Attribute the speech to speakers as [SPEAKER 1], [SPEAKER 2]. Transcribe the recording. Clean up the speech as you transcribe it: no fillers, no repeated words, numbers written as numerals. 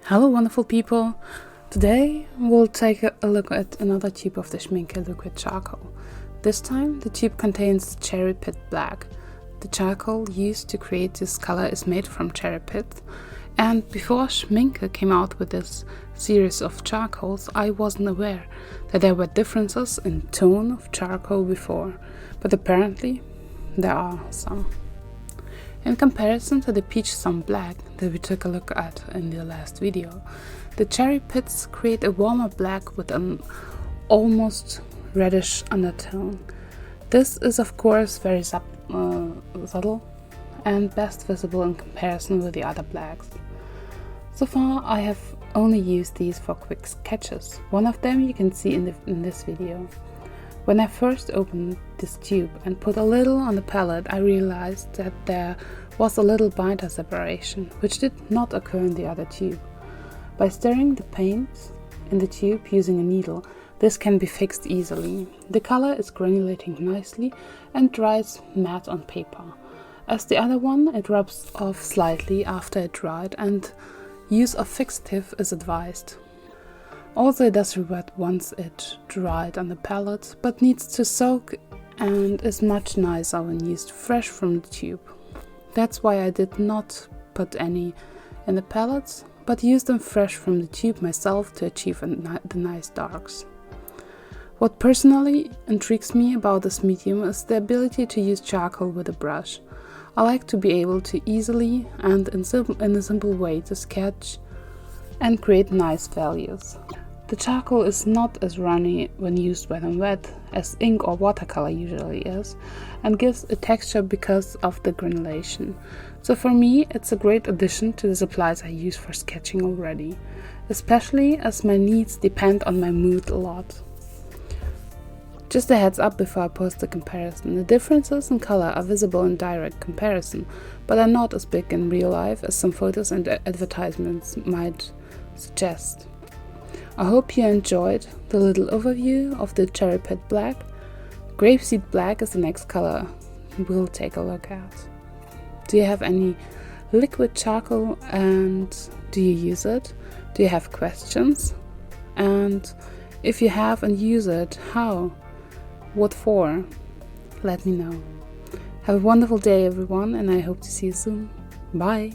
[SPEAKER 1] Hello wonderful people! Today we'll take a look at another tube of the Schmincke liquid charcoal. This time the tube contains cherry pit black. The charcoal used to create this color is made from cherry pit, and before Schmincke came out with this series of charcoals, I wasn't aware that there were differences in tone of charcoal before, but apparently there are some. In comparison to the peach sun black that we took a look at in the last video, the cherry pits create a warmer black with an almost reddish undertone. This is of course very subtle and best visible in comparison with the other blacks. So far I have only used these for quick sketches. One of them you can see in this video. When I first opened this tube and put a little on the palette, I realized that there was a little binder separation, which did not occur in the other tube. By stirring the paint in the tube using a needle, this can be fixed easily. The color is granulating nicely and dries matte on paper. As the other one, it rubs off slightly after it dried, and use of fixative is advised. Also, it does revert once it dried on the palette, but needs to soak and is much nicer when used fresh from the tube. That's why I did not put any in the palettes, but used them fresh from the tube myself to achieve the nice darks. What personally intrigues me about this medium is the ability to use charcoal with a brush. I like to be able to easily and in a simple way to sketch and create nice values. The charcoal is not as runny when used wet on wet as ink or watercolor usually is, and gives a texture because of the granulation. So for me it's a great addition to the supplies I use for sketching already, especially as my needs depend on my mood a lot. Just a heads up before I post the comparison, the differences in color are visible in direct comparison, but are not as big in real life as some photos and advertisements might suggest. I hope you enjoyed the little overview of the cherry pit black. Grapeseed black is the next color we'll take a look at. Do you have any liquid charcoal and do you use it? Do you have questions? And if you have and use it, how? What for? Let me know. Have a wonderful day everyone, and I hope to see you soon. Bye!